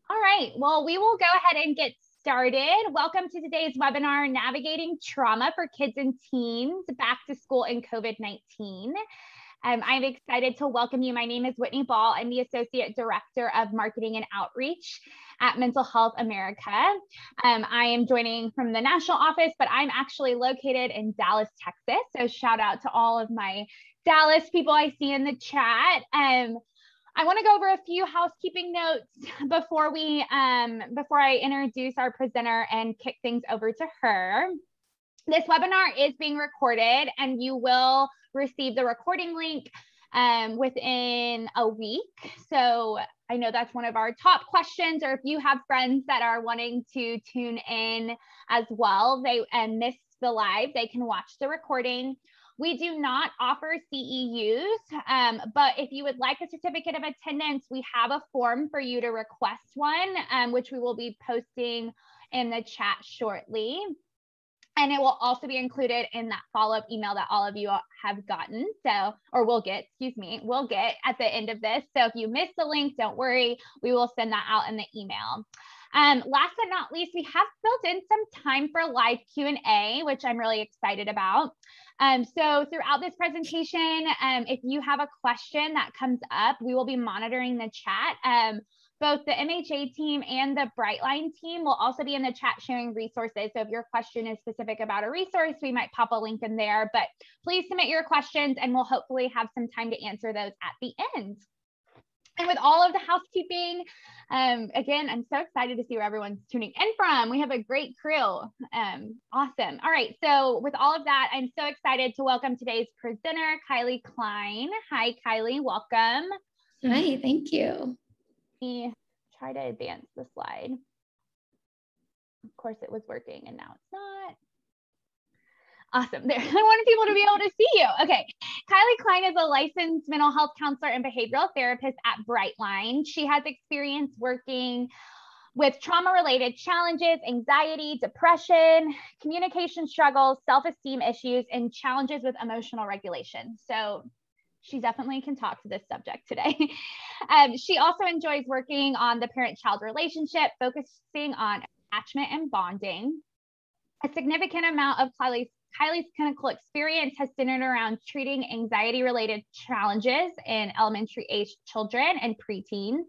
All right, well, we will go ahead and get started. Welcome to today's webinar, Navigating Trauma for Kids and Teens, Back to School and COVID-19. I'm excited to welcome you. My name is Whitney Ball. I'm the Associate Director of Marketing and Outreach at Mental Health America. I am joining from the national office, but I'm actually located in Dallas, Texas. So shout out to all of my Dallas people I see in the chat. I want to go over a few housekeeping notes before I introduce our presenter and kick things over to her. This webinar is being recorded, and you will receive the recording link within a week. So I know that's one of our top questions, or if you have friends that are wanting to tune in as well, and miss the live, they can watch the recording. We do not offer CEUs, but if you would like a certificate of attendance, we have a form for you to request one, which we will be posting in the chat shortly. And it will also be included in that follow-up email that all of you have gotten, we'll get at the end of this. So if you missed the link, don't worry, we will send that out in the email. Last but not least, we have built in some time for live Q&A, which I'm really excited about. So throughout this presentation, if you have a question that comes up, we will be monitoring the chat. Both the MHA team and the Brightline team will also be in the chat sharing resources. So if your question is specific about a resource, we might pop a link in there, but please submit your questions and we'll hopefully have some time to answer those at the end. And with all of the housekeeping, again, I'm so excited to see where everyone's tuning in from. We have a great crew. Awesome. All right. So with all of that, I'm so excited to welcome today's presenter, Kylie Klein. Hi, Kylie. Welcome. Hi. Thank you. Let me try to advance the slide. Of course, it was working and now it's not. Awesome. There, I wanted people to be able to see you. Okay. Kylie Klein is a licensed mental health counselor and behavioral therapist at Brightline. She has experience working with trauma-related challenges, anxiety, depression, communication struggles, self-esteem issues, and challenges with emotional regulation. So she definitely can talk to this subject today. She also enjoys working on the parent-child relationship, focusing on attachment and bonding. A significant amount of Kylie's clinical experience has centered around treating anxiety-related challenges in elementary age children and preteens.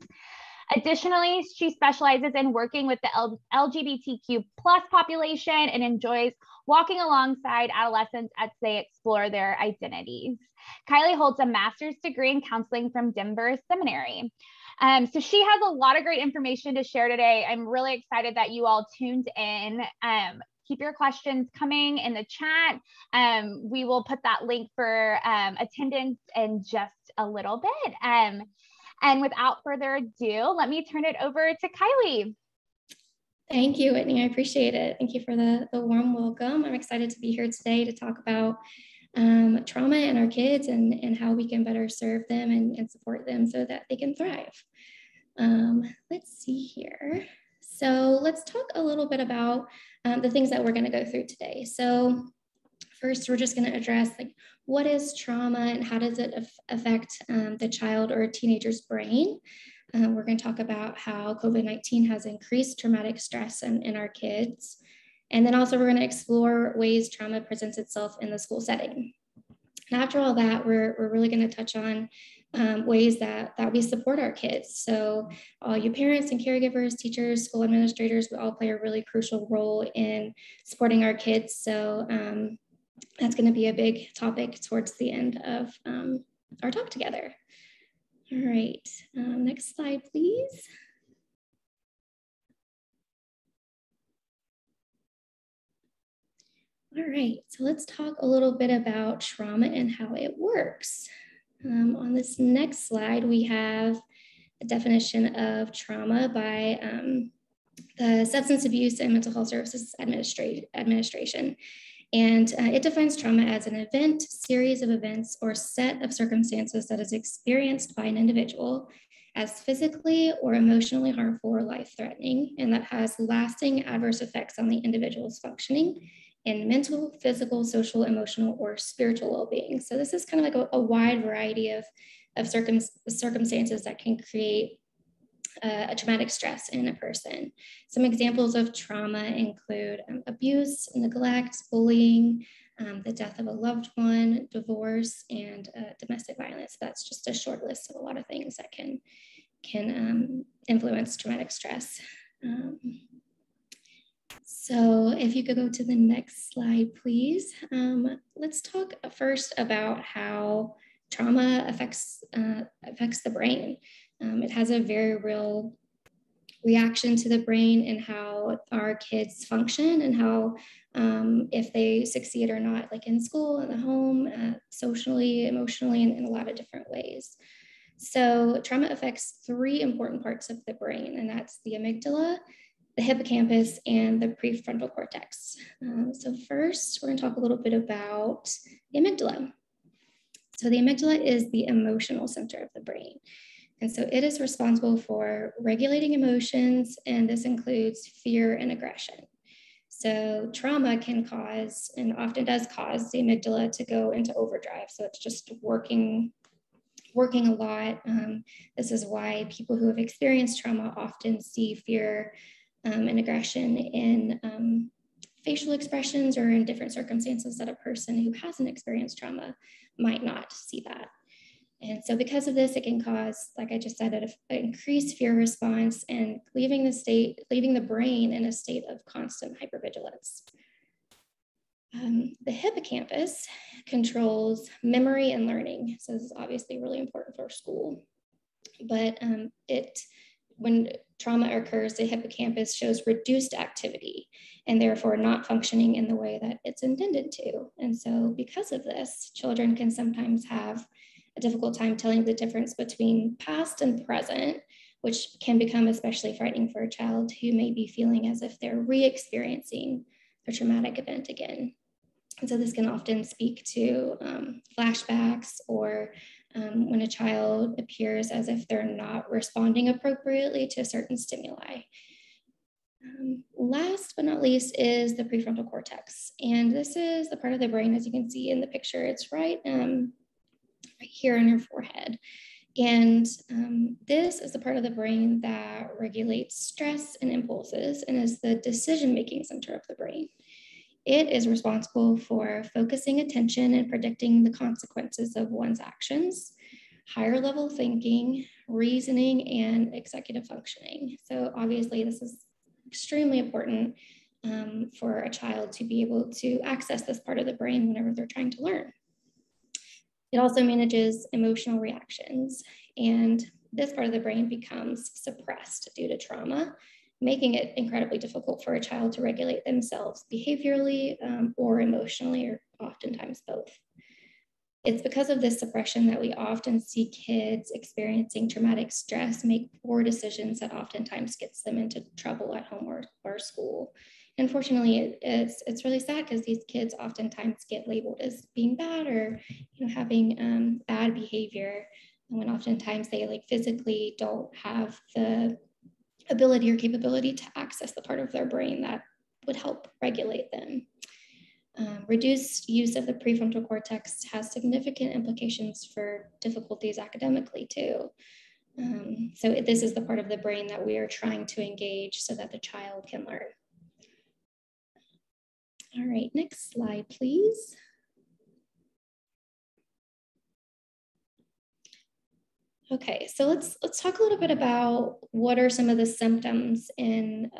Additionally, she specializes in working with the LGBTQ+ population and enjoys walking alongside adolescents as they explore their identities. Kylie holds a master's degree in counseling from Denver Seminary. So she has a lot of great information to share today. I'm really excited that you all tuned in. Keep your questions coming in the chat. We will put that link for attendance in just a little bit. And without further ado, let me turn it over to Kylie. Thank you, Whitney. I appreciate it. Thank you for the warm welcome. I'm excited to be here today to talk about trauma in our kids and how we can better serve them and support them so that they can thrive. Let's see here. So let's talk a little bit about the things that we're going to go through today. So first, we're just going to address what is trauma and how does it affect the child or teenager's brain. We're going to talk about how COVID-19 has increased traumatic stress in our kids. And then also we're going to explore ways trauma presents itself in the school setting. And after all that, we're really going to touch on ways that we support our kids. So all you parents and caregivers, teachers, school administrators, we all play a really crucial role in supporting our kids. So that's going to be a big topic towards the end of our talk together. All right, next slide, please. All right, so let's talk a little bit about trauma and how it works. On this next slide, we have a definition of trauma by the Substance Abuse and Mental Health Services Administration. And it defines trauma as an event, series of events, or set of circumstances that is experienced by an individual as physically or emotionally harmful or life-threatening, and that has lasting adverse effects on the individual's functioning in mental, physical, social, emotional, or spiritual well-being. So this is kind of like a wide variety of circumstances that can create a traumatic stress in a person. Some examples of trauma include abuse, neglect, bullying, the death of a loved one, divorce, and domestic violence. That's just a short list of a lot of things that can influence traumatic stress. So if you could go to the next slide, please. Let's talk first about how trauma affects the brain. It has a very real reaction to the brain and how our kids function and how if they succeed or not, like in school, in the home, socially, emotionally, and in a lot of different ways. So trauma affects three important parts of the brain, and that's the amygdala, the hippocampus, and the prefrontal cortex. So first, we're going to talk a little bit about the amygdala. So the amygdala is the emotional center of the brain. And so it is responsible for regulating emotions, and this includes fear and aggression. So trauma can cause, and often does cause, the amygdala to go into overdrive. So it's just working a lot. This is why people who have experienced trauma often see fear and aggression in facial expressions or in different circumstances that a person who hasn't experienced trauma might not see that. And so because of this, it can cause, like I just said, an increased fear response and leaving the brain in a state of constant hypervigilance. The hippocampus controls memory and learning. So this is obviously really important for school. But when trauma occurs, the hippocampus shows reduced activity and therefore not functioning in the way that it's intended to. And so because of this, children can sometimes have a difficult time telling the difference between past and present, which can become especially frightening for a child who may be feeling as if they're re-experiencing a traumatic event again. And so this can often speak to flashbacks or when a child appears as if they're not responding appropriately to a certain stimuli. Last but not least is the prefrontal cortex. And this is the part of the brain, as you can see in the picture, it's right here on your forehead. And this is the part of the brain that regulates stress and impulses and is the decision-making center of the brain. It is responsible for focusing attention and predicting the consequences of one's actions, higher level thinking, reasoning, and executive functioning. So obviously this is extremely important for a child to be able to access this part of the brain whenever they're trying to learn. It also manages emotional reactions, and this part of the brain becomes suppressed due to trauma, making it incredibly difficult for a child to regulate themselves behaviorally or emotionally, or oftentimes both. It's because of this suppression that we often see kids experiencing traumatic stress make poor decisions that oftentimes gets them into trouble at home or school. Unfortunately, it's really sad because these kids oftentimes get labeled as being bad or having bad behavior, when oftentimes they physically don't have the ability or capability to access the part of their brain that would help regulate them. Reduced use of the prefrontal cortex has significant implications for difficulties academically too. So this is the part of the brain that we are trying to engage so that the child can learn. All right, next slide, please. Okay, so let's talk a little bit about what are some of the symptoms in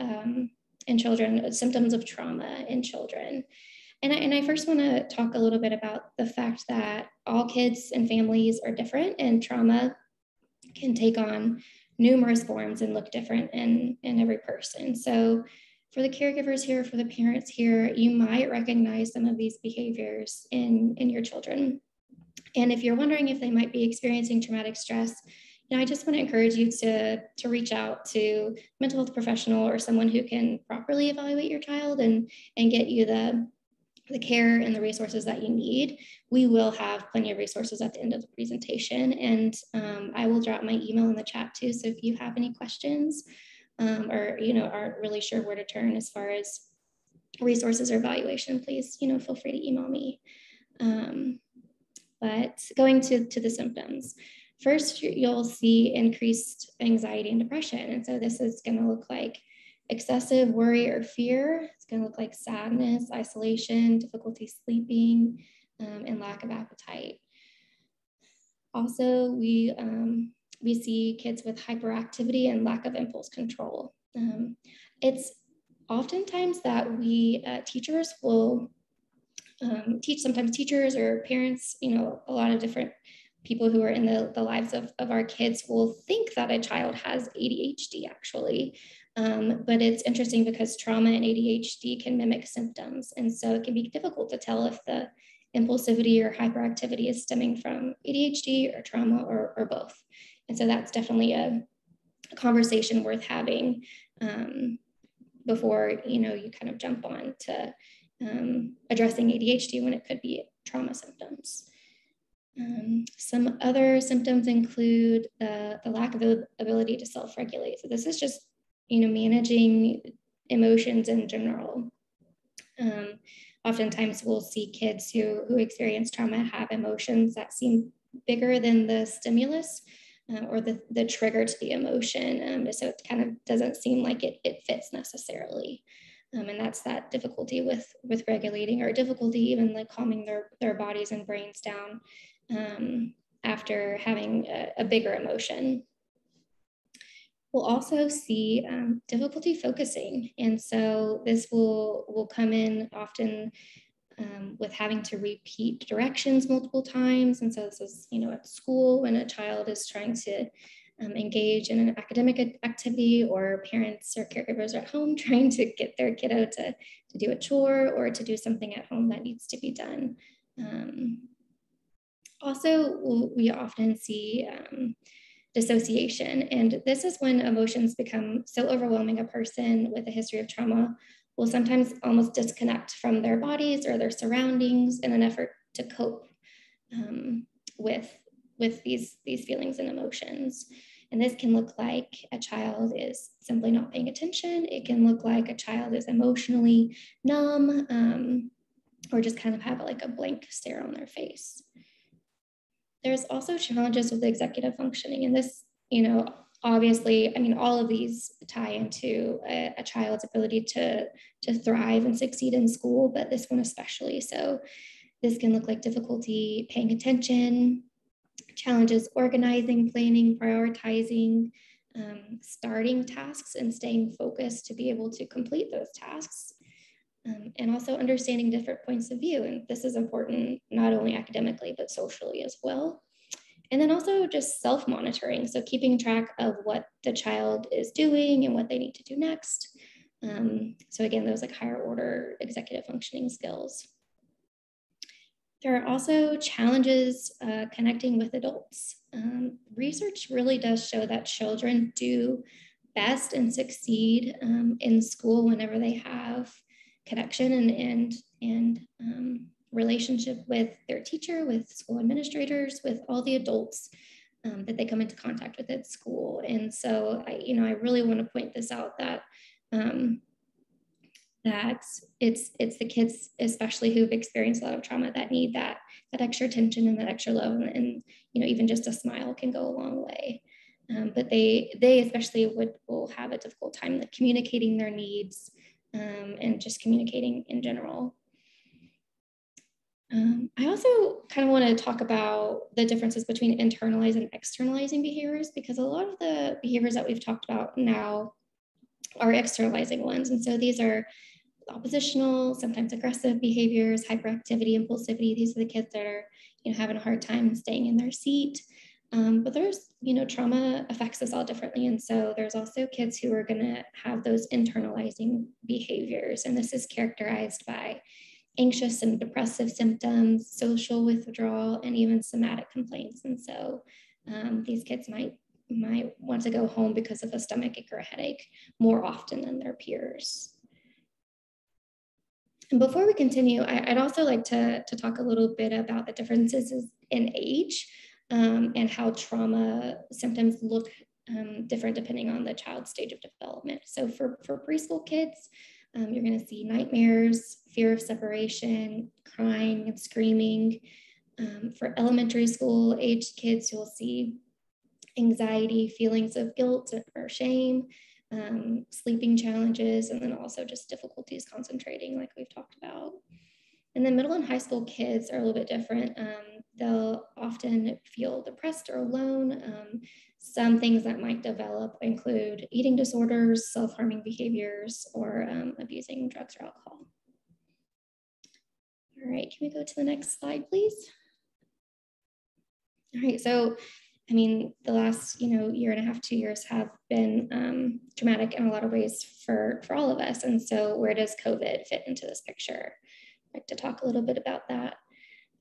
children, symptoms of trauma in children. And I first want to talk a little bit about the fact that all kids and families are different, and trauma can take on numerous forms and look different in every person. So for the caregivers here, for the parents here, you might recognize some of these behaviors in your children. And if you're wondering if they might be experiencing traumatic stress, I just want to encourage you to reach out to a mental health professional or someone who can properly evaluate your child and get you the care and the resources that you need. We will have plenty of resources at the end of the presentation, and I will drop my email in the chat too. So if you have any questions or aren't really sure where to turn as far as resources or evaluation, please feel free to email me. But going to the symptoms. First, you'll see increased anxiety and depression. And so this is going to look like excessive worry or fear. It's going to look like sadness, isolation, difficulty sleeping, and lack of appetite. Also, we see kids with hyperactivity and lack of impulse control. It's oftentimes that we teachers will sometimes teachers or parents, a lot of different people who are in the lives of our kids will think that a child has ADHD actually. But it's interesting because trauma and ADHD can mimic symptoms. And so it can be difficult to tell if the impulsivity or hyperactivity is stemming from ADHD or trauma or both. And so that's definitely a conversation worth having before, you kind of jump on to addressing ADHD when it could be trauma symptoms. Some other symptoms include the lack of ability to self-regulate. So this is just, managing emotions in general. Oftentimes we'll see kids who experience trauma have emotions that seem bigger than the stimulus or the trigger to the emotion. So it kind of doesn't seem like it fits necessarily. And that's that difficulty with regulating, or difficulty even like calming their bodies and brains down after having a bigger emotion. We'll also see difficulty focusing. And so this will come in often with having to repeat directions multiple times. And so this is, at school when a child is trying to engage in an academic activity, or parents or caregivers at home trying to get their kiddo to do a chore or to do something at home that needs to be done. Also, we often see dissociation. And this is when emotions become so overwhelming. A person with a history of trauma will sometimes almost disconnect from their bodies or their surroundings in an effort to cope with these feelings and emotions. And this can look like a child is simply not paying attention. It can look like a child is emotionally numb or just kind of have like a blank stare on their face. There's also challenges with executive functioning. And this, obviously, all of these tie into a child's ability to thrive and succeed in school, but this one especially. So this can look like difficulty paying attention, challenges organizing, planning, prioritizing, starting tasks and staying focused to be able to complete those tasks. And also understanding different points of view. And this is important not only academically, but socially as well. And then also just self-monitoring. So keeping track of what the child is doing and what they need to do next. So again, those like higher order executive functioning skills. There are also challenges connecting with adults. Research really does show that children do best and succeed in school whenever they have connection and relationship with their teacher, with school administrators, with all the adults that they come into contact with at school. And so I really want to point this out that that it's the kids, especially who've experienced a lot of trauma, that need that extra attention and that extra love, and even just a smile can go a long way. But they especially will have a difficult time like communicating their needs and just communicating in general. I also kind of want to talk about the differences between internalized and externalizing behaviors, because a lot of the behaviors that we've talked about now are externalizing ones. And so these are oppositional, sometimes aggressive behaviors, hyperactivity, impulsivity. These are the kids that are having a hard time staying in their seat. But there's, trauma affects us all differently. And so there's also kids who are going to have those internalizing behaviors. And this is characterized by anxious and depressive symptoms, social withdrawal, and even somatic complaints. And so these kids might want to go home because of a stomachache or a headache more often than their peers. And before we continue, I'd also like to talk a little bit about the differences in age and how trauma symptoms look different depending on the child's stage of development. So for preschool kids, you're going to see nightmares, fear of separation, crying and screaming. For elementary school aged kids, you'll see anxiety, feelings of guilt or shame, sleeping challenges, and then also just difficulties concentrating like we've talked about. And then middle and high school kids are a little bit different. They'll often feel depressed or alone. Some things that might develop include eating disorders, self-harming behaviors, or abusing drugs or alcohol. All right, can we go to the next slide, please? All right, so I mean, the last, year and a half, 2 years have been traumatic in a lot of ways for all of us. And so where does COVID fit into this picture? I'd like to talk a little bit about that.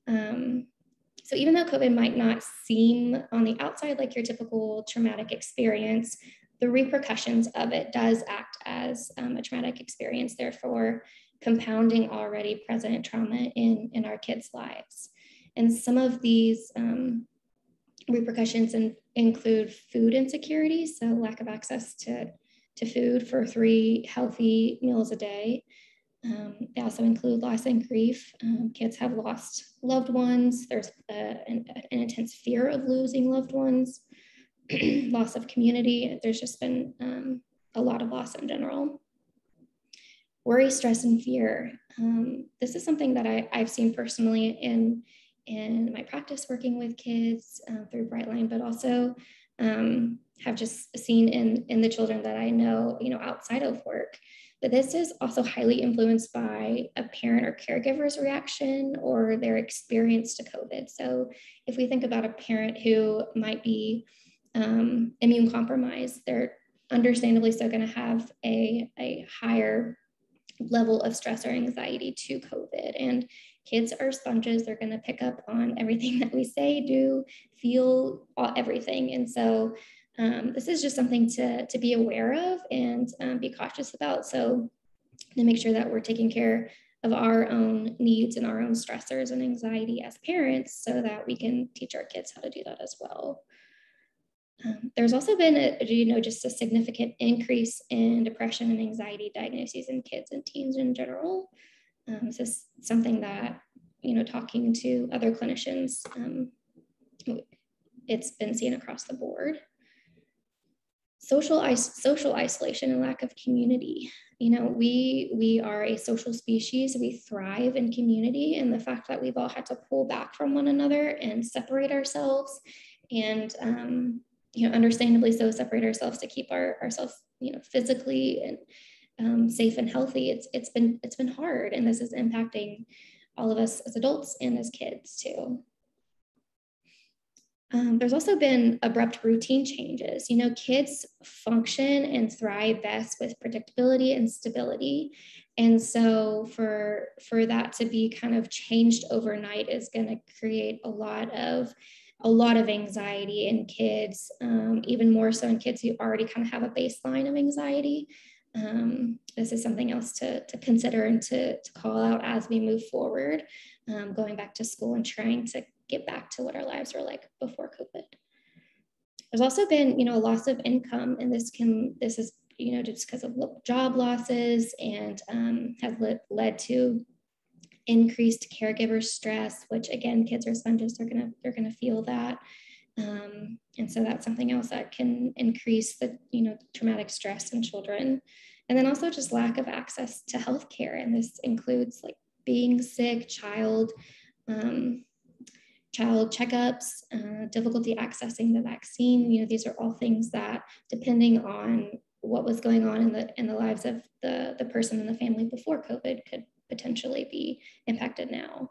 So even though COVID might not seem on the outside like your typical traumatic experience, the repercussions of it does act as a traumatic experience, therefore compounding already present trauma in our kids' lives. And some of these repercussions include food insecurity, so lack of access to food for 3 healthy meals a day. They also include loss and grief. Kids have lost loved ones. There's an intense fear of losing loved ones, loss of community. There's just been a lot of loss in general. Worry, stress, and fear. This is something that I've seen personally in my practice working with kids through Brightline, but also have just seen in the children that I know, outside of work. But this is also highly influenced by a parent or caregiver's reaction or their experience to COVID. So if we think about a parent who might be immune compromised, they're understandably so going to have a higher level of stress or anxiety to COVID. And kids are sponges. They're going to pick up on everything that we say, do, feel, everything. And so this is just something to be aware of and be cautious about. So to make sure that we're taking care of our own needs and our own stressors and anxiety as parents so that we can teach our kids how to do that as well. There's also been just a significant increase in depression and anxiety diagnoses in kids and teens in general. This is something that, talking to other clinicians, it's been seen across the board. Social isolation and lack of community. We are a social species. We thrive in community, and the fact that we've all had to pull back from one another and separate ourselves, and understandably so, separate ourselves to keep ourselves physically and safe and healthy. It's been hard, and this is impacting all of us as adults and as kids too. There's also been abrupt routine changes. Kids function and thrive best with predictability and stability. And so for that to be kind of changed overnight is going to create a lot of anxiety in kids, even more so in kids who already kind of have a baseline of anxiety. This is something else to consider and to call out as we move forward, going back to school and trying to get back to what our lives were like before COVID. There's also been, a loss of income, and this is, just because of job losses, and has led to increased caregiver stress, which again, kids are sponges, they're gonna feel that. And so that's something else that can increase the, traumatic stress in children. And then also just lack of access to healthcare. And this includes like being sick, child checkups, difficulty accessing the vaccine. These are all things that, depending on what was going on in the lives of the person in the family before COVID, could potentially be impacted now.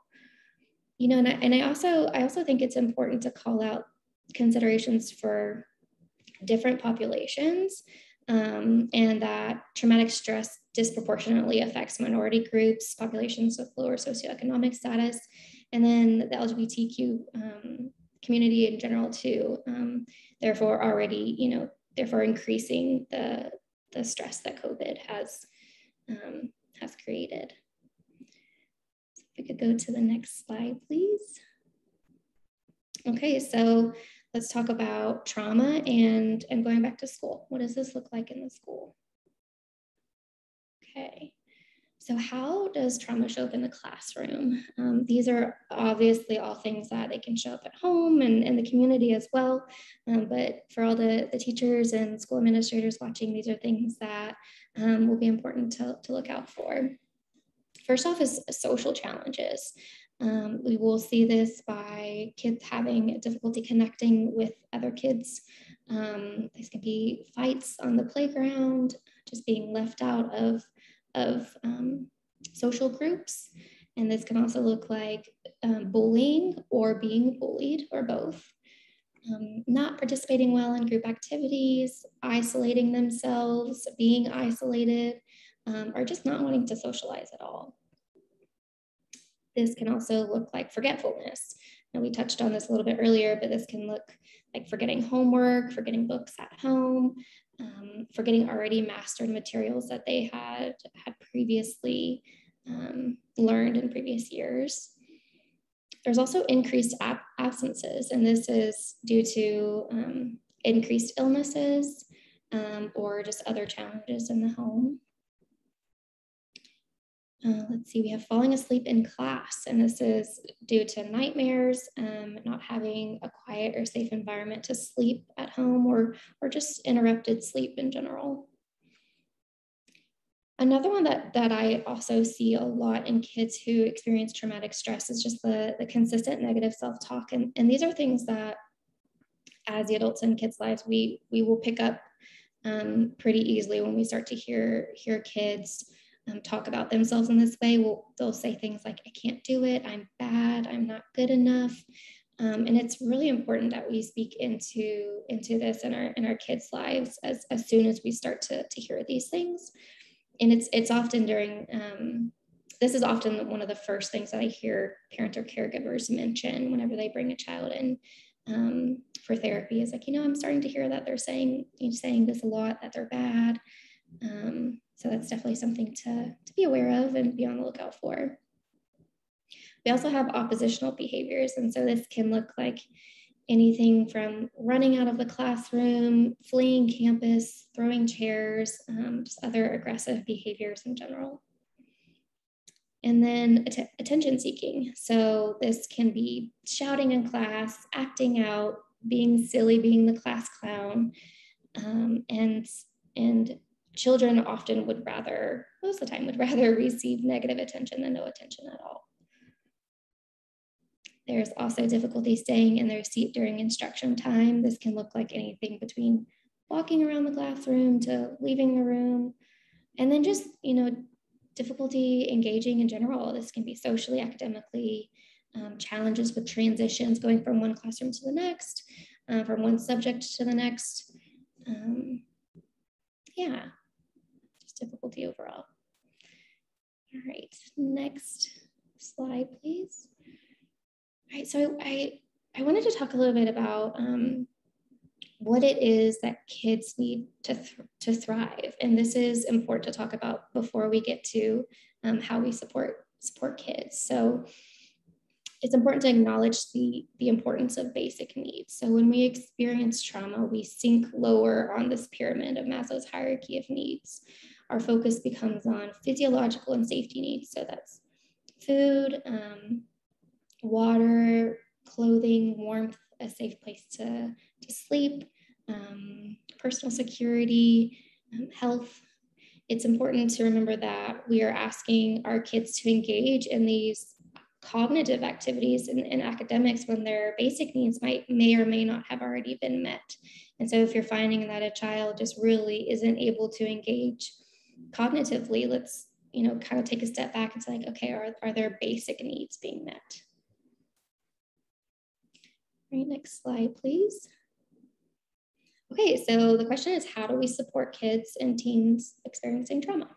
And I also think it's important to call out considerations for different populations, and that traumatic stress disproportionately affects minority groups, populations with lower socioeconomic status, and then the LGBTQ community in general too. Therefore increasing the stress that COVID has created. So if we could go to the next slide, please. Okay, so let's talk about trauma and going back to school. What does this look like in the school? Okay, So how does trauma show up in the classroom? These are obviously all things that they can show up at home and in the community as well. But for all the teachers and school administrators watching, these are things that will be important to look out for. First off is social challenges. We will see this by kids having difficulty connecting with other kids. These can be fights on the playground, just being left out of social groups. And this can also look like bullying or being bullied, or both. Not participating well in group activities, isolating themselves, being isolated, or just not wanting to socialize at all. This can also look like forgetfulness. And we touched on this a little bit earlier, but this can look like forgetting homework, forgetting books at home, forgetting already mastered materials that they had previously learned in previous years. There's also increased absences, and this is due to increased illnesses or just other challenges in the home. Let's see, we have falling asleep in class, and this is due to nightmares, not having a quiet or safe environment to sleep at home, or just interrupted sleep in general. Another one that I also see a lot in kids who experience traumatic stress is just the consistent negative self-talk. And these are things that as the adults in kids' lives, we will pick up pretty easily when we start to hear kids talk about themselves in this way. They'll say things like, I can't do it, I'm bad, I'm not good enough. And it's really important that we speak into this in our kids' lives as soon as we start to hear these things. And it's often during, this is often one of the first things that I hear parents or caregivers mention whenever they bring a child in for therapy, is like, I'm starting to hear that they're saying this a lot, that they're bad. So that's definitely something to be aware of and be on the lookout for. We also have oppositional behaviors. And so this can look like anything from running out of the classroom, fleeing campus, throwing chairs, just other aggressive behaviors in general. And then attention seeking. So this can be shouting in class, acting out, being silly, being the class clown. And children often most of the time would rather receive negative attention than no attention at all. There's also difficulty staying in their seat during instruction time. This can look like anything between walking around the classroom to leaving the room. And then just, difficulty engaging in general. This can be socially, academically, challenges with transitions, going from one classroom to the next, from one subject to the next. Just difficulty overall. All right, next slide, please. All right, so I wanted to talk a little bit about what it is that kids need to thrive. And this is important to talk about before we get to how we support kids. So it's important to acknowledge the importance of basic needs. So when we experience trauma, we sink lower on this pyramid of Maslow's hierarchy of needs. Our focus becomes on physiological and safety needs. So that's food, water, clothing, warmth, a safe place to sleep, personal security, health. It's important to remember that we are asking our kids to engage in these cognitive activities in academics when their basic needs may or may not have already been met. And so if you're finding that a child just really isn't able to engage cognitively, let's kind of take a step back and say, like, okay, are their basic needs being met? All right, next slide, please. Okay, so the question is, how do we support kids and teens experiencing trauma?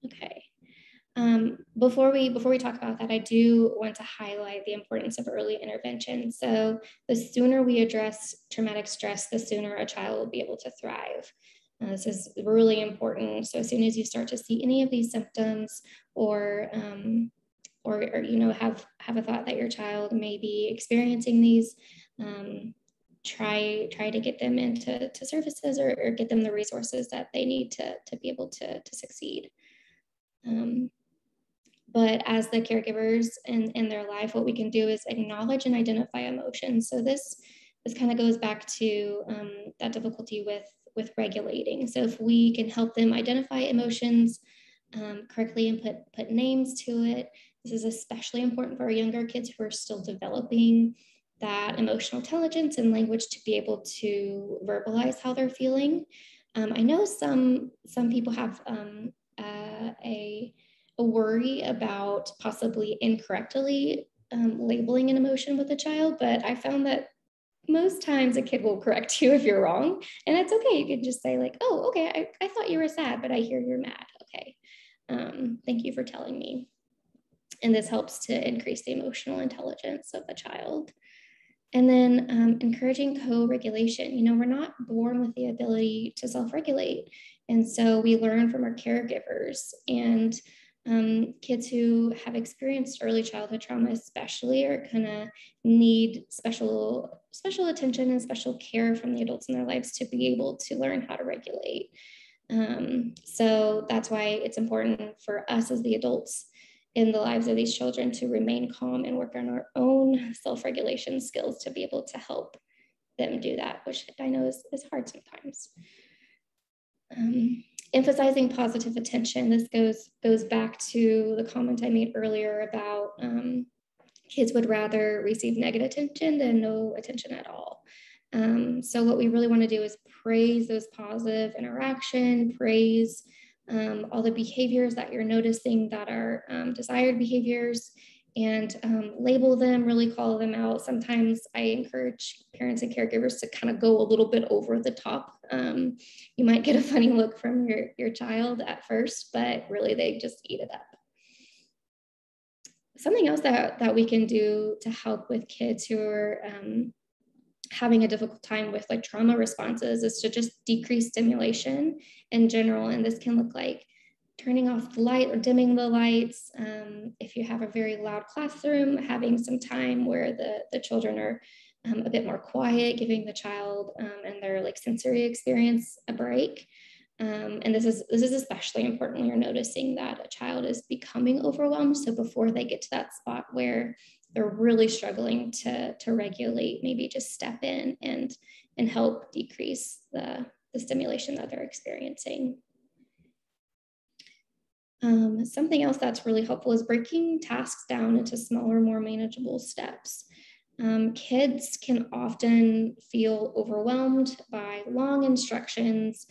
Okay, before we talk about that, I do want to highlight the importance of early intervention. So the sooner we address traumatic stress, the sooner a child will be able to thrive. This is really important. So as soon as you start to see any of these symptoms, or have a thought that your child may be experiencing these try to get them into services or get them the resources that they need to be able to succeed. But as the caregivers in their life, what we can do is acknowledge and identify emotions. So this kind of goes back to that difficulty with regulating. So if we can help them identify emotions correctly and put names to it, this is especially important for our younger kids who are still developing that emotional intelligence and language to be able to verbalize how they're feeling. I know some people have a worry about possibly incorrectly labeling an emotion with a child, but I found that most times a kid will correct you if you're wrong, and that's okay. You can just say like, oh, okay, I thought you were sad, but I hear you're mad. Okay, thank you for telling me. And this helps to increase the emotional intelligence of the child. And then encouraging co-regulation. You know, we're not born with the ability to self-regulate. And so we learn from our caregivers, and kids who have experienced early childhood trauma especially are gonna need special attention and special care from the adults in their lives to be able to learn how to regulate. So that's why it's important for us as the adults in the lives of these children to remain calm and work on our own self-regulation skills to be able to help them do that, which I know is hard sometimes. Emphasizing positive attention. This goes back to the comment I made earlier about kids would rather receive negative attention than no attention at all. So what we really want to do is praise those positive interaction, praise all the behaviors that you're noticing that are desired behaviors, and label them, really call them out. Sometimes I encourage parents and caregivers to kind of go a little bit over the top. You might get a funny look from your child at first, but really they just eat it up. Something else that we can do to help with kids who are having a difficult time with like trauma responses is to just decrease stimulation in general. And this can look like turning off the light or dimming the lights. If you have a very loud classroom, having some time where the children are a bit more quiet, giving the child and their like sensory experience a break. And this is especially important when you're noticing that a child is becoming overwhelmed. So before they get to that spot where they're really struggling to regulate, maybe just step in and help decrease the stimulation that they're experiencing. Something else that's really helpful is breaking tasks down into smaller, more manageable steps. Kids can often feel overwhelmed by long instructions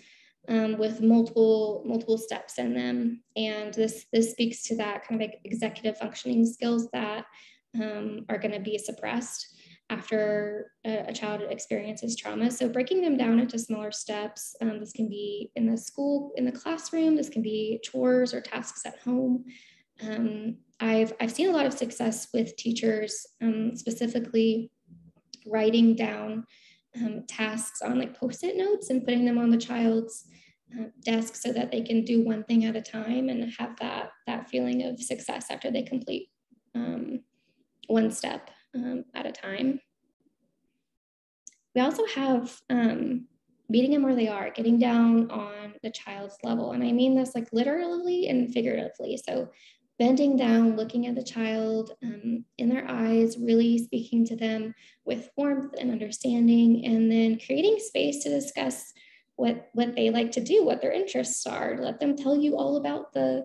with multiple steps in them. And this speaks to that kind of like executive functioning skills that are going to be suppressed after a child experiences trauma. So breaking them down into smaller steps, this can be in the school, in the classroom, this can be chores or tasks at home. I've seen a lot of success with teachers, specifically writing down tasks on like Post-it notes and putting them on the child's desk so that they can do one thing at a time and have that feeling of success after they complete one step at a time. We also have meeting them where they are, getting down on the child's level. And I mean this like literally and figuratively. So bending down, looking at the child in their eyes, really speaking to them with warmth and understanding, and then creating space to discuss what they like to do, what their interests are. Let them tell you all about the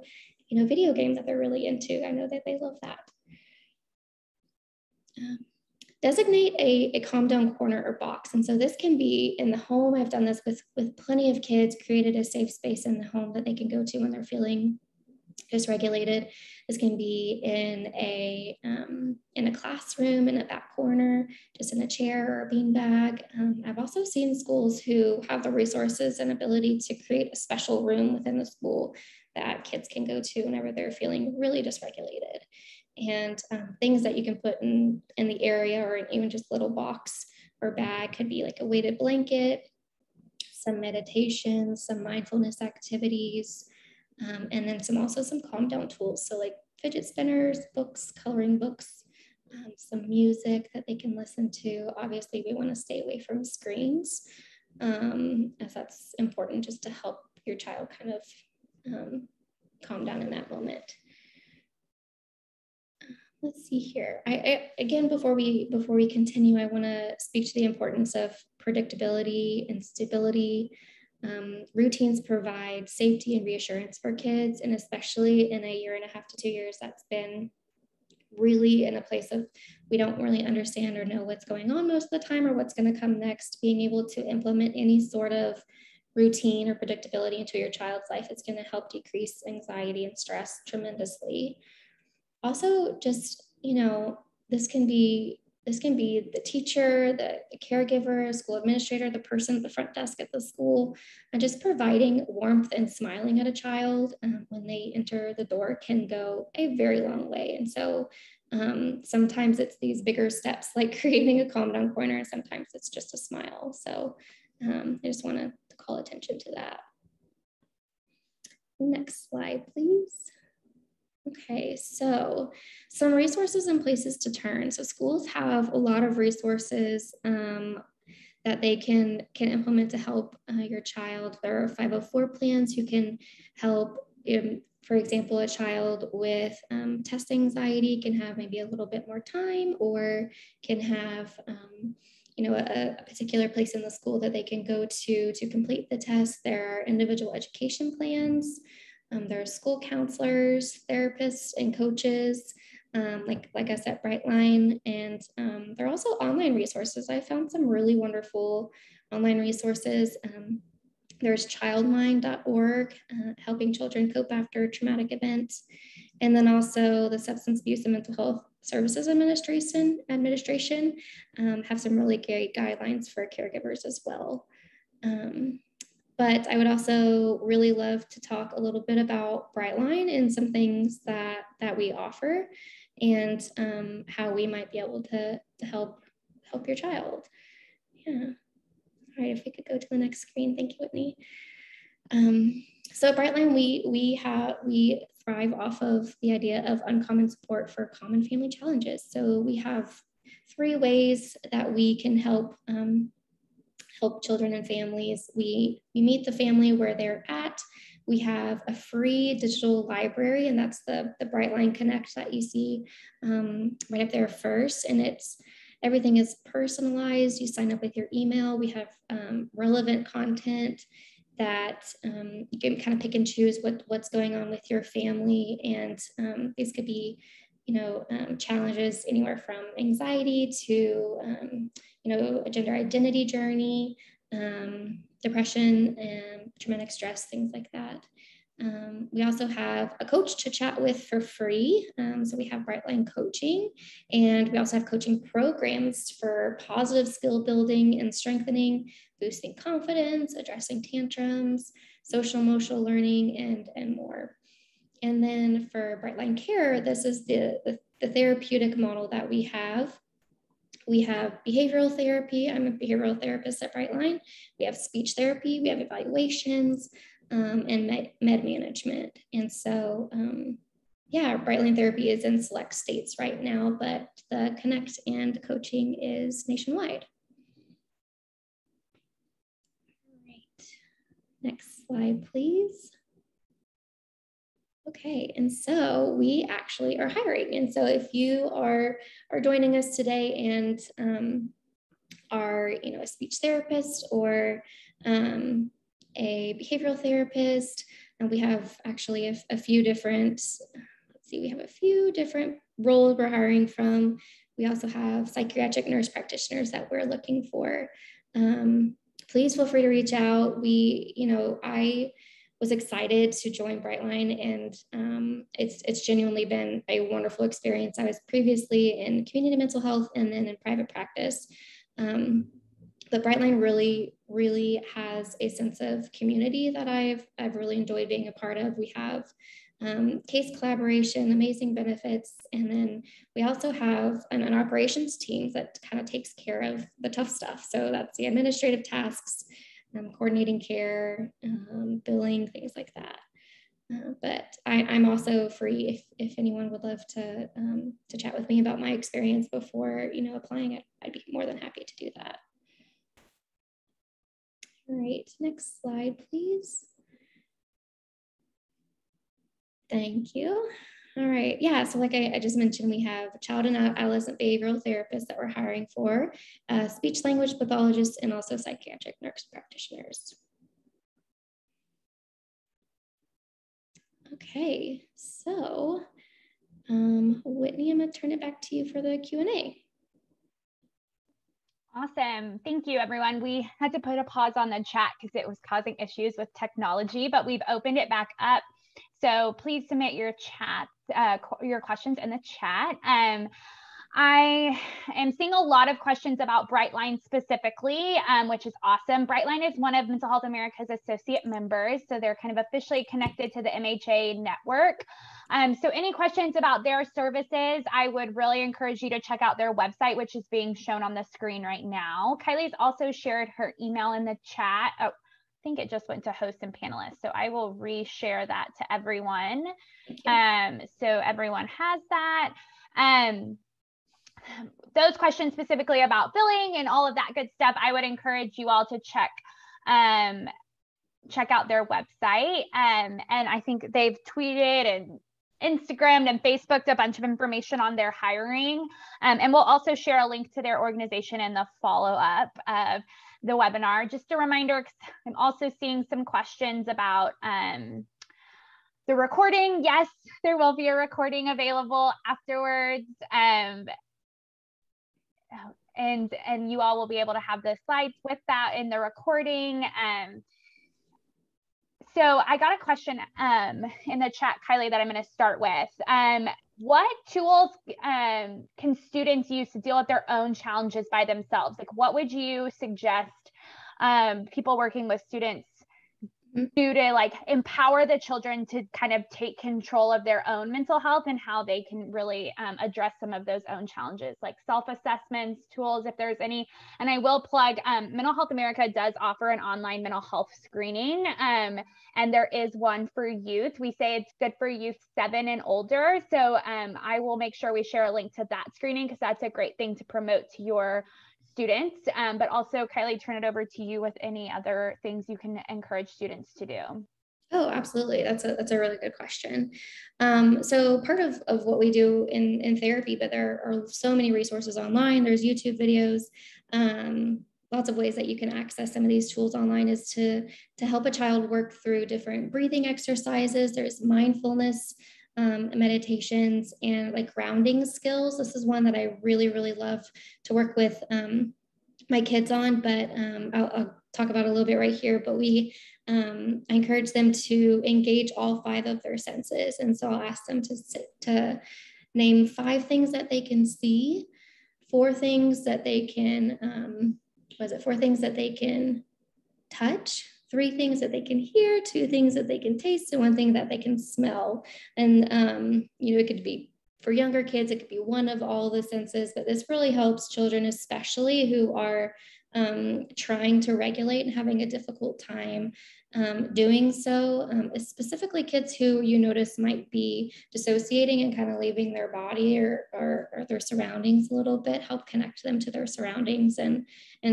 video game that they're really into. I know that they love that. Designate a calm down corner or box. And so this can be in the home. I've done this with plenty of kids, created a safe space in the home that they can go to when they're feeling dysregulated. This can be in a classroom, in a back corner, just in a chair or a beanbag. I've also seen schools who have the resources and ability to create a special room within the school that kids can go to whenever they're feeling really dysregulated. And things that you can put in the area, or even just a little box or bag, could be like a weighted blanket, some meditation, some mindfulness activities, and then some calm down tools. So like fidget spinners, books, coloring books, some music that they can listen to. Obviously, we want to stay away from screens, as that's important just to help your child kind of calm down in that moment. Let's see here. Again, before we continue, I want to speak to the importance of predictability and stability. Routines provide safety and reassurance for kids, and especially in a 1.5 to 2 years, that's been really in a place of we don't really understand or know what's going on most of the time or what's going to come next. Being able to implement any sort of routine or predictability into your child's life is going to help decrease anxiety and stress tremendously. Also, just, this can be the teacher, the caregiver, school administrator, the person at the front desk at the school, and just providing warmth and smiling at a child when they enter the door can go a very long way. And so sometimes it's these bigger steps like creating a calm down corner, and sometimes it's just a smile. So I just want to call attention to that. Next slide, please. Okay, so some resources and places to turn. So schools have a lot of resources that they can implement to help your child. There are 504 plans who can help. For example, a child with test anxiety can have maybe a little bit more time, or can have a particular place in the school that they can go to complete the test. There are individual education plans. There are school counselors, therapists, and coaches, like I said, Brightline, and there are also online resources. I found some really wonderful online resources. There's childmind.org, helping children cope after traumatic events, and then also the Substance Abuse and Mental Health Services Administration have some really great guidelines for caregivers as well. But I would also really love to talk a little bit about Brightline and some things that we offer, and how we might be able to help your child. Yeah. All right, if we could go to the next screen. Thank you, Whitney. So at Brightline, we thrive off of the idea of uncommon support for common family challenges. So we have 3 ways that we can help children and families. We meet the family where they're at. We have a free digital library, and that's the Brightline Connect that you see right up there first. And everything is personalized. You sign up with your email. We have relevant content that you can kind of pick and choose what's going on with your family. And these could be, challenges anywhere from anxiety to, a gender identity journey, depression, and traumatic stress, things like that. We also have a coach to chat with for free. So we have Brightline coaching, and we also have coaching programs for positive skill building and strengthening, boosting confidence, addressing tantrums, social emotional learning, and more. And then for Brightline Care, this is the therapeutic model that we have. We have behavioral therapy. I'm a behavioral therapist at Brightline. We have speech therapy, we have evaluations, and med management. And so, Brightline therapy is in select states right now, but the Connect and coaching is nationwide. All right, next slide, please. Okay, and so we actually are hiring. And so if you are joining us today and are a speech therapist or a behavioral therapist, and we have actually a few different, we have a few different roles we're hiring from. We also have psychiatric nurse practitioners that we're looking for. Please feel free to reach out. I was excited to join Brightline, and it's genuinely been a wonderful experience. I was previously in community mental health and then in private practice. But Brightline really has a sense of community that I've really enjoyed being a part of. We have case collaboration, amazing benefits, and then we also have an operations team that kind of takes care of the tough stuff. So that's the administrative tasks, coordinating care, billing, things like that. But I'm also free if anyone would love to chat with me about my experience before, applying. I'd be more than happy to do that. All right, next slide, please. Thank you. All right, yeah, so like I just mentioned, we have child and adolescent behavioral therapists that we're hiring for, speech language pathologists, and also psychiatric nurse practitioners. Okay, so Whitney, I'm gonna turn it back to you for the Q&A. Awesome. Thank you, everyone. We had to put a pause on the chat because it was causing issues with technology, but we've opened it back up. So please submit your your questions in the chat. I am seeing a lot of questions about Brightline specifically, which is awesome. Brightline is one of Mental Health America's associate members, so they're kind of officially connected to the MHA network. So any questions about their services, I would really encourage you to check out their website, which is being shown on the screen right now. Kylie's also shared her email in the chat. Oh, I think it just went to hosts and panelists, so I will reshare that to everyone. So everyone has that. Those questions specifically about billing and all of that good stuff, I would encourage you all to check out their website. And I think they've tweeted and Instagrammed and Facebooked a bunch of information on their hiring. And we'll also share a link to their organization in the follow-up of the webinar. Just a reminder, I'm also seeing some questions about the recording. Yes, there will be a recording available afterwards. And you all will be able to have the slides with that in the recording. So I got a question in the chat, Kylie, that I'm going to start with. What tools can students use to deal with their own challenges by themselves? Like, what would you suggest people working with students do to like empower the children to kind of take control of their own mental health and how they can really address some of those own challenges, like self-assessments, tools, if there's any. And I will plug, Mental Health America does offer an online mental health screening, and there is one for youth. We say it's good for youth 7 and older. So I will make sure we share a link to that screening because that's a great thing to promote to your students, but also Kylie, turn it over to you with any other things you can encourage students to do. Oh, absolutely. That's a really good question. So part of what we do in therapy, but there are so many resources online. There's YouTube videos, lots of ways that you can access some of these tools online is to help a child work through different breathing exercises. There's mindfulness meditations and like grounding skills. This is one that I really, really love to work with my kids on, but I'll talk about it a little bit right here, but I encourage them to engage all 5 of their senses. And so I'll ask them to name 5 things that they can see, 4 things that they can, 4 things that they can touch, 3 things that they can hear, 2 things that they can taste, and 1 thing that they can smell. And, it could be for younger kids, it could be one of all the senses, but this really helps children, especially who are trying to regulate and having a difficult time doing so, specifically kids who you notice might be dissociating and kind of leaving their body or their surroundings a little bit, help connect them to their surroundings and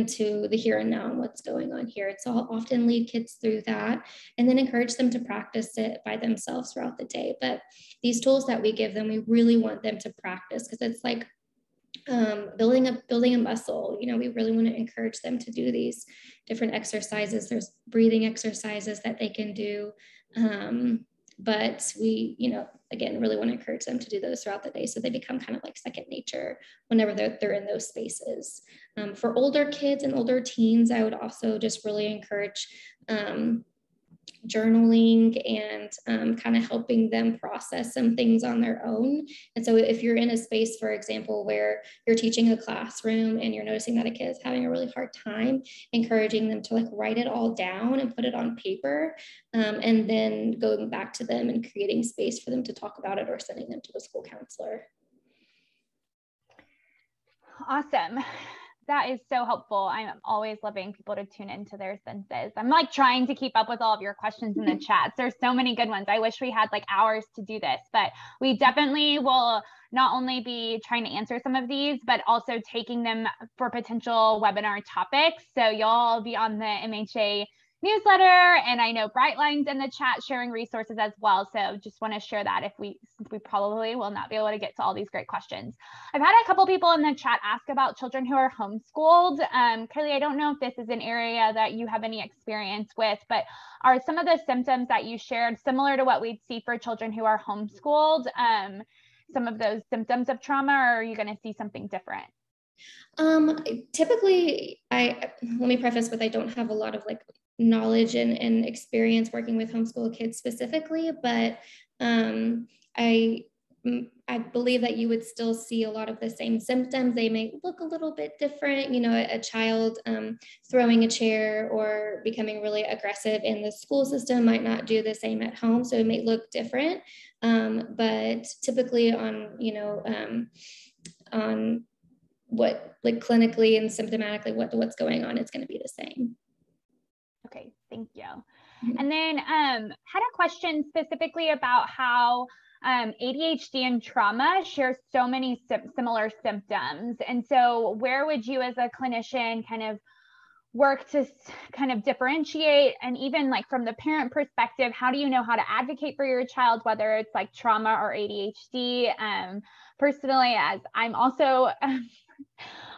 to the here and now and what's going on here. It's all often lead kids through that and then encourage them to practice it by themselves throughout the day. But these tools that we give them, we really want them to practice because it's like building a muscle. We really want to encourage them to do these different exercises. There's breathing exercises that they can do, but we again really want to encourage them to do those throughout the day so they become kind of like second nature whenever they're in those spaces. For older kids and older teens, I would also just really encourage journaling and kind of helping them process some things on their own. And so if you're in a space, for example, where you're teaching a classroom and you're noticing that a kid is having a really hard time, encouraging them to like write it all down and put it on paper, and then going back to them and creating space for them to talk about it or sending them to a school counselor. Awesome. That is so helpful. I'm always loving people to tune into their senses. I'm like trying to keep up with all of your questions in the chats. There's so many good ones. I wish we had like hours to do this, but we definitely will not only be trying to answer some of these, but also taking them for potential webinar topics. So you'll be on the MHA newsletter, and I know Brightline's in the chat sharing resources as well. So just want to share that since we probably will not be able to get to all these great questions. I've had a couple people in the chat ask about children who are homeschooled. Kylie, I don't know if this is an area that you have any experience with, but are some of the symptoms that you shared similar to what we'd see for children who are homeschooled? Some of those symptoms of trauma, or are you going to see something different? Typically, let me preface with, I don't have a lot of like knowledge and experience working with homeschool kids specifically, but I believe that you would still see a lot of the same symptoms. They may look a little bit different, you know, a child throwing a chair or becoming really aggressive in the school system might not do the same at home. So it may look different, but typically on, you know, on what like clinically and symptomatically what's going on, it's going to be the same. Okay, thank you. And then had a question specifically about how ADHD and trauma share so many similar symptoms. And so where would you as a clinician kind of work to kind of differentiate, and even like from the parent perspective, how do you know how to advocate for your child, whether it's like trauma or ADHD? Personally, as I'm also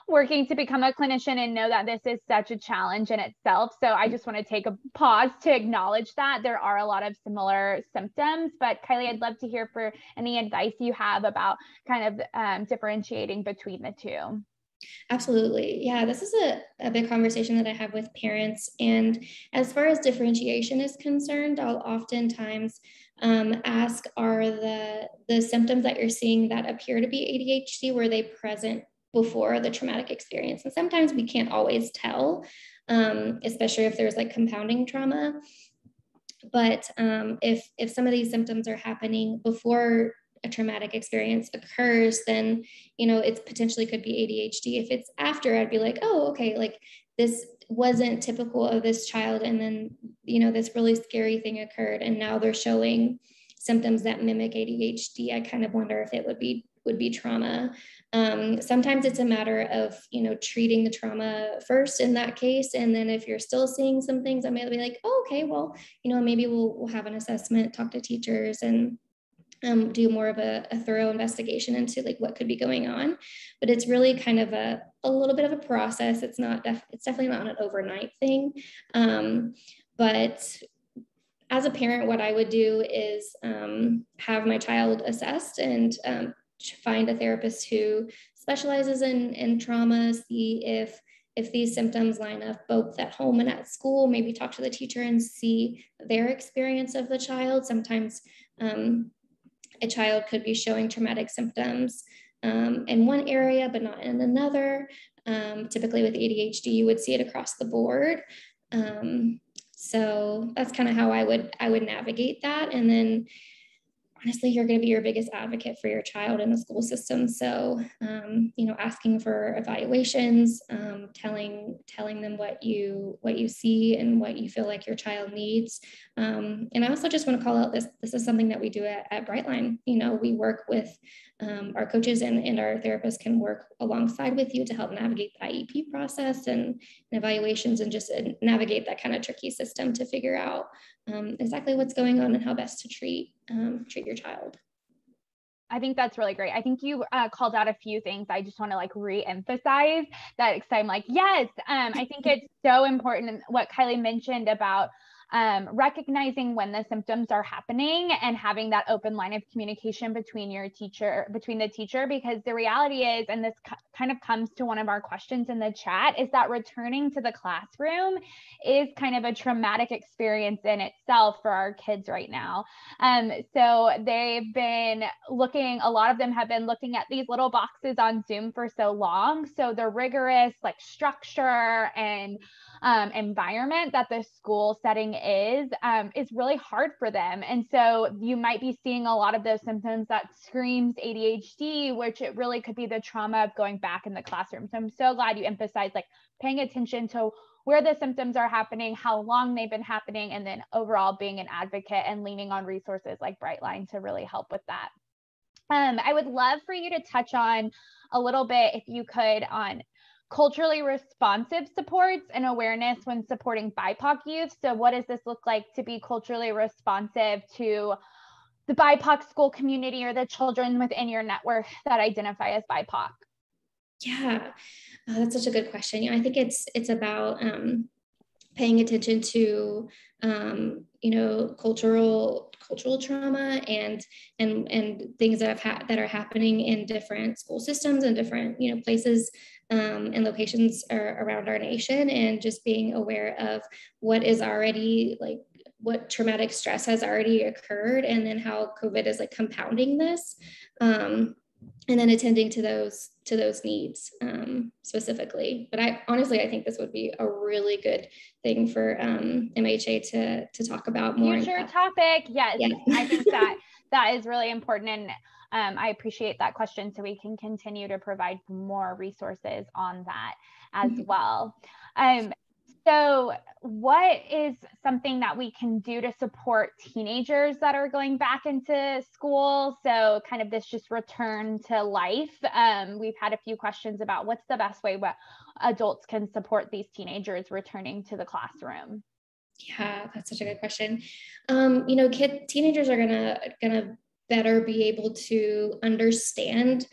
working to become a clinician and know that this is such a challenge in itself. So I just want to take a pause to acknowledge that there are a lot of similar symptoms. But Kylie, I'd love to hear for any advice you have about kind of differentiating between the two. Absolutely. Yeah, this is a big conversation that I have with parents. And as far as differentiation is concerned, I'll oftentimes ask, are the symptoms that you're seeing that appear to be ADHD, were they present before the traumatic experience? And sometimes we can't always tell, especially if there's like compounding trauma. But if some of these symptoms are happening before a traumatic experience occurs, then, you know, it's potentially could be ADHD. If it's after, I'd be like, oh, okay, like this wasn't typical of this child. And then, you know, this really scary thing occurred, and now they're showing symptoms that mimic ADHD. I kind of wonder if it would be trauma. Sometimes it's a matter of, you know, treating the trauma first in that case. And then if you're still seeing some things, I may be like, oh, okay, well, you know, maybe we'll have an assessment, talk to teachers, and do more of a thorough investigation into like what could be going on. But it's really kind of a little bit of a process. It's definitely not an overnight thing. But as a parent, what I would do is have my child assessed and find a therapist who specializes in trauma, see if these symptoms line up both at home and at school, maybe talk to the teacher and see their experience of the child. Sometimes a child could be showing traumatic symptoms in one area, but not in another. Typically with ADHD, you would see it across the board. So that's kind of how I would navigate that. And then honestly, you're going to be your biggest advocate for your child in the school system. So, you know, asking for evaluations, telling them what you see and what you feel like your child needs. And I also just want to call out this is something that we do at Brightline. You know, we work with our coaches and our therapists can work alongside with you to help navigate the IEP process and evaluations, and just navigate that kind of tricky system to figure out exactly what's going on and how best to treat your child. I think that's really great. I think you called out a few things. I just want to like re-emphasize that, because I'm like, yes, I think it's so important what Kylie mentioned about recognizing when the symptoms are happening and having that open line of communication between the teacher, because the reality is, and this kind of comes to one of our questions in the chat, is that returning to the classroom is kind of a traumatic experience in itself for our kids right now. So they've been a lot of them have been looking at these little boxes on Zoom for so long. So the rigorous like structure and environment that the school setting is really hard for them. And so you might be seeing a lot of those symptoms that screams ADHD, which it really could be the trauma of going back in the classroom. So I'm so glad you emphasized like paying attention to where the symptoms are happening, how long they've been happening, and then overall being an advocate and leaning on resources like Brightline to really help with that. I would love for you to touch on a little bit, if you could, on culturally responsive supports and awareness when supporting BIPOC youth. So what does this look like to be culturally responsive to the BIPOC school community or the children within your network that identify as BIPOC? Yeah, that's such a good question. You know, I think it's about paying attention to you know, cultural trauma and things that are happening in different school systems and different, you know, places and locations around our nation, and just being aware of what is already, like, what traumatic stress has already occurred, and then how COVID is like compounding this. And then attending to those needs specifically. But I think this would be a really good thing for MHA to talk about more. Future topic. Yes, yeah. I think that is really important. And I appreciate that question, so we can continue to provide more resources on that as well. So what is something that we can do to support teenagers that are going back into school? So kind of this just return to life. We've had a few questions about what's the best way what adults can support these teenagers returning to the classroom. Yeah, that's such a good question. You know, teenagers are gonna better be able to understand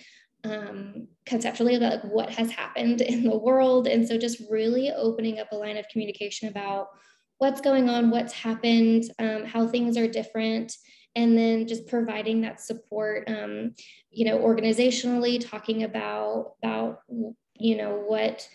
conceptually about what has happened in the world. And so just really opening up a line of communication about what's going on, what's happened, how things are different, and then just providing that support, you know, organizationally, talking about you know, what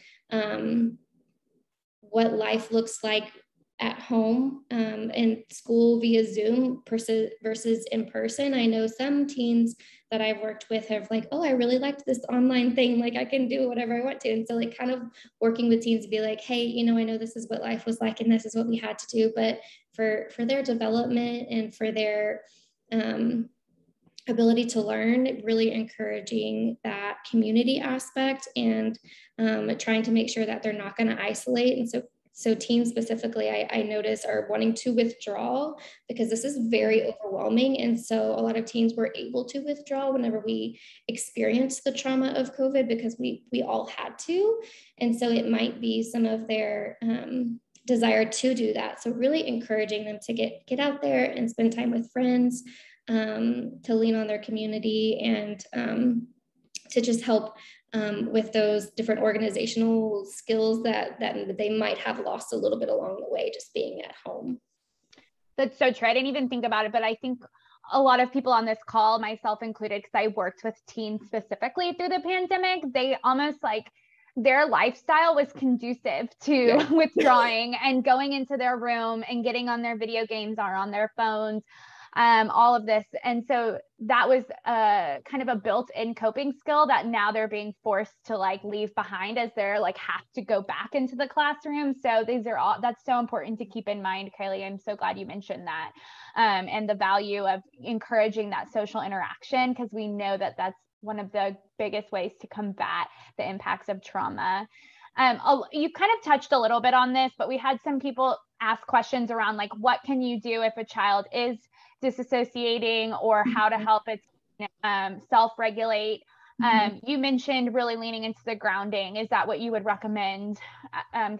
life looks like at home and school via Zoom versus in person. I know some teens that I've worked with have like, oh, I really liked this online thing. Like I can do whatever I want to. And so like kind of working with teens to be like, hey, you know, I know this is what life was like and this is what we had to do, but for their development and for their ability to learn, really encouraging that community aspect and trying to make sure that they're not going to isolate. And so teens specifically, I notice are wanting to withdraw because this is very overwhelming. And so a lot of teens were able to withdraw whenever we experienced the trauma of COVID because we all had to. And so it might be some of their desire to do that. So really encouraging them to get out there and spend time with friends, to lean on their community and to just help with those different organizational skills that they might have lost a little bit along the way, just being at home. That's so true. I didn't even think about it, but I think a lot of people on this call, myself included, because I worked with teens specifically through the pandemic, they almost like their lifestyle was conducive to withdrawing and going into their room and getting on their video games or on their phones. All of this. And so that was kind of a built-in coping skill that now they're being forced to like leave behind as they're like have to go back into the classroom. So that's so important to keep in mind, Kylie. I'm so glad you mentioned that. And the value of encouraging that social interaction, because we know that that's one of the biggest ways to combat the impacts of trauma. You kind of touched a little bit on this, but we had some people ask questions around like, what can you do if a child is disassociating, or how to help it self-regulate. You mentioned really leaning into the grounding. Is that what you would recommend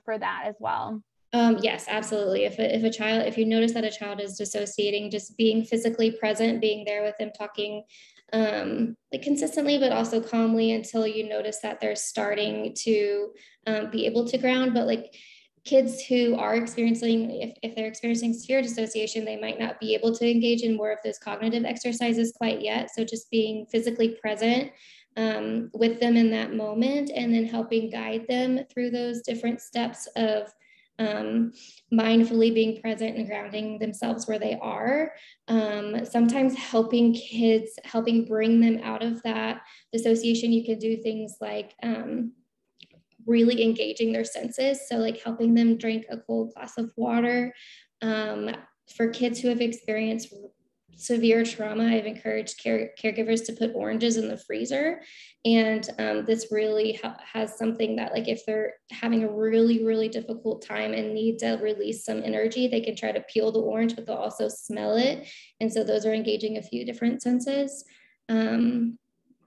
for that as well? Yes, absolutely. If you notice that a child is dissociating, just being physically present, being there with them, talking like consistently, but also calmly until you notice that they're starting to be able to ground. But like kids who are experiencing, if they're experiencing severe dissociation, they might not be able to engage in more of those cognitive exercises quite yet. So just being physically present with them in that moment, and then helping guide them through those different steps of mindfully being present and grounding themselves where they are. Sometimes helping bring them out of that dissociation. You can do things like really engaging their senses. So like helping them drink a cold glass of water. For kids who have experienced severe trauma, I've encouraged caregivers to put oranges in the freezer. And this really has something that, like, if they're having a really, really difficult time and need to release some energy, they can try to peel the orange, but they'll also smell it. And so those are engaging a few different senses.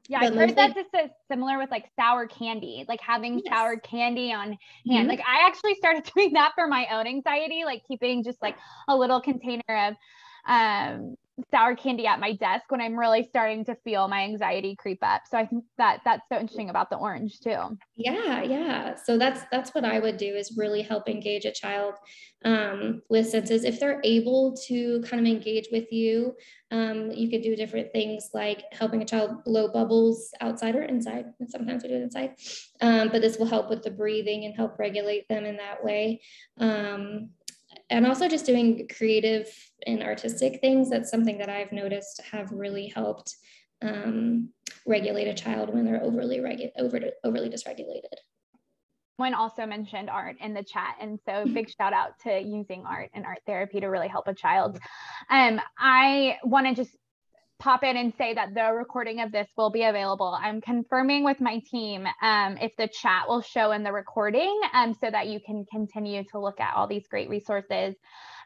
Yeah, I've heard that this is similar with like sour candy, like having sour candy on hand. Like I actually started doing that for my own anxiety, like keeping just like a little container of sour candy at my desk when I'm really starting to feel my anxiety creep up. So I think that that's so interesting about the orange too. Yeah. So that's what I would do, is really help engage a child with senses. If they're able to kind of engage with you, you could do different things like helping a child blow bubbles outside or inside. And sometimes we do it inside, but this will help with the breathing and help regulate them in that way. And also just doing creative and artistic things. That's something that I've noticed have really helped regulate a child when they're overly dysregulated. Someone also mentioned art in the chat, and so big shout out to using art and art therapy to really help a child. I want to just pop in and say that the recording of this will be available. I'm confirming with my team if the chat will show in the recording, so that you can continue to look at all these great resources.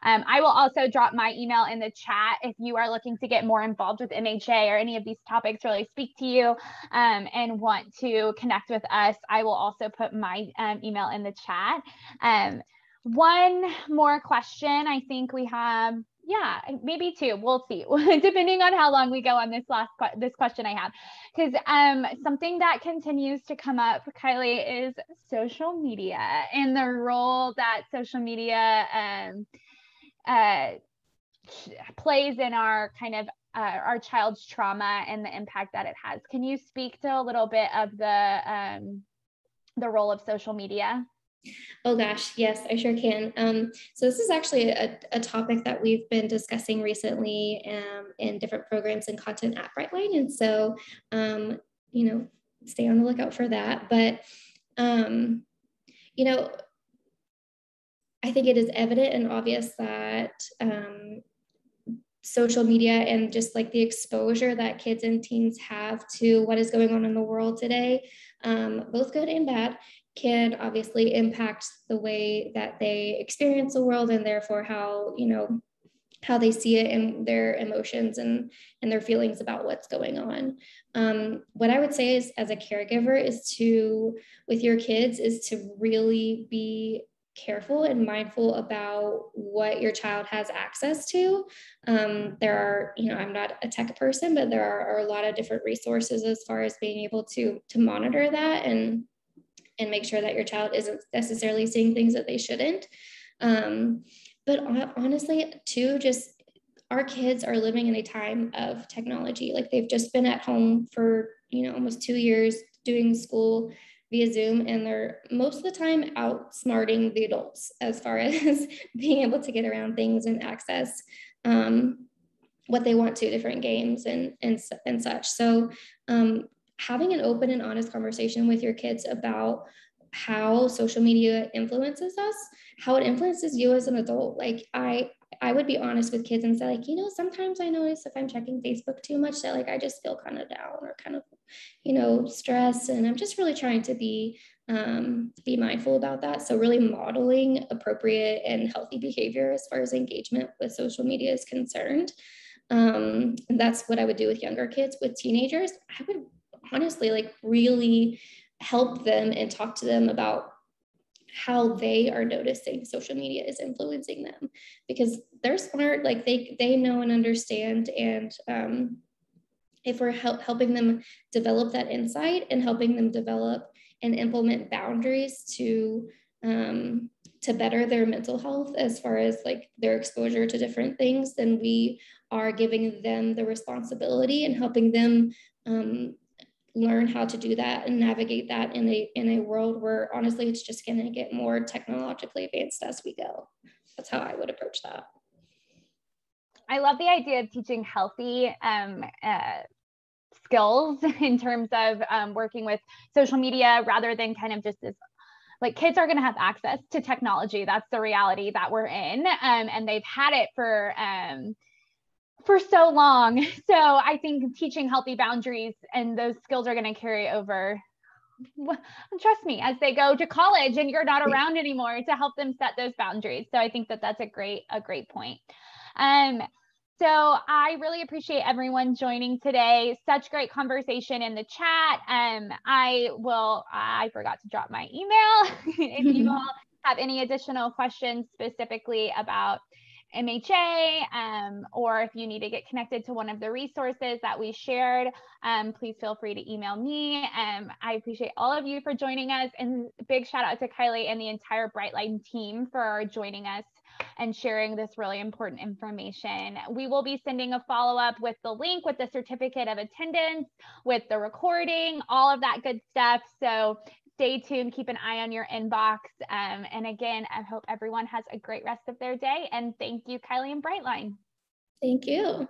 I will also drop my email in the chat if you are looking to get more involved with MHA or any of these topics, really speak to you and want to connect with us. I will also put my email in the chat. One more question. I think we have, yeah, maybe two. We'll see, depending on how long we go on this question I have. Because something that continues to come up, Kylie, is social media and the role that social media plays in our kind of our child's trauma and the impact that it has. Can you speak to a little bit of the role of social media? Oh gosh, yes, I sure can. So this is actually a topic that we've been discussing recently in different programs and content at Brightline. And so, stay on the lookout for that. But, I think it is evident and obvious that social media and just like the exposure that kids and teens have to what is going on in the world today, both good and bad, can obviously impact the way that they experience the world, and therefore how they see it and their emotions and their feelings about what's going on. What I would say is, as a caregiver, with your kids, is to really be careful and mindful about what your child has access to. There are, I'm not a tech person, but there are a lot of different resources as far as being able to monitor that and make sure that your child isn't necessarily seeing things that they shouldn't. But honestly, too, just our kids are living in a time of technology. Like, they've just been at home for, almost 2 years doing school via Zoom, and they're most of the time outsmarting the adults as far as being able to get around things and access what they want to, different games and such. So having an open and honest conversation with your kids about how social media influences us, how it influences you as an adult. Like, I would be honest with kids and say, like, sometimes I notice if I'm checking Facebook too much that, like, I just feel kind of down or kind of, stressed. And I'm just really trying to be mindful about that. So really modeling appropriate and healthy behavior as far as engagement with social media is concerned. And that's what I would do with younger kids. With teenagers, I would honestly, like, really help them and talk to them about how they are noticing social media is influencing them, because they're smart, like they know and understand. And if we're helping them develop that insight and helping them develop and implement boundaries to better their mental health as far as like their exposure to different things, then we are giving them the responsibility and helping them learn how to do that and navigate that in a world where honestly it's just going to get more technologically advanced as we go. That's how I would approach that. I love the idea of teaching healthy skills in terms of working with social media rather than kind of just this like kids are going to have access to technology. That's the reality that we're in. And they've had it for so long. So I think teaching healthy boundaries and those skills are going to carry over, trust me, as they go to college and you're not around anymore to help them set those boundaries. So I think that that's a great point. So I really appreciate everyone joining today. Such great conversation in the chat. I forgot to drop my email. If you all have any additional questions specifically about MHA, or if you need to get connected to one of the resources that we shared, please feel free to email me. I appreciate all of you for joining us, and big shout out to Kylie and the entire Brightline team for joining us and sharing this really important information. We will be sending a follow-up with the link, with the certificate of attendance, with the recording, all of that good stuff. So stay tuned, keep an eye on your inbox. And again, I hope everyone has a great rest of their day. And thank you, Kylie and Brightline. Thank you.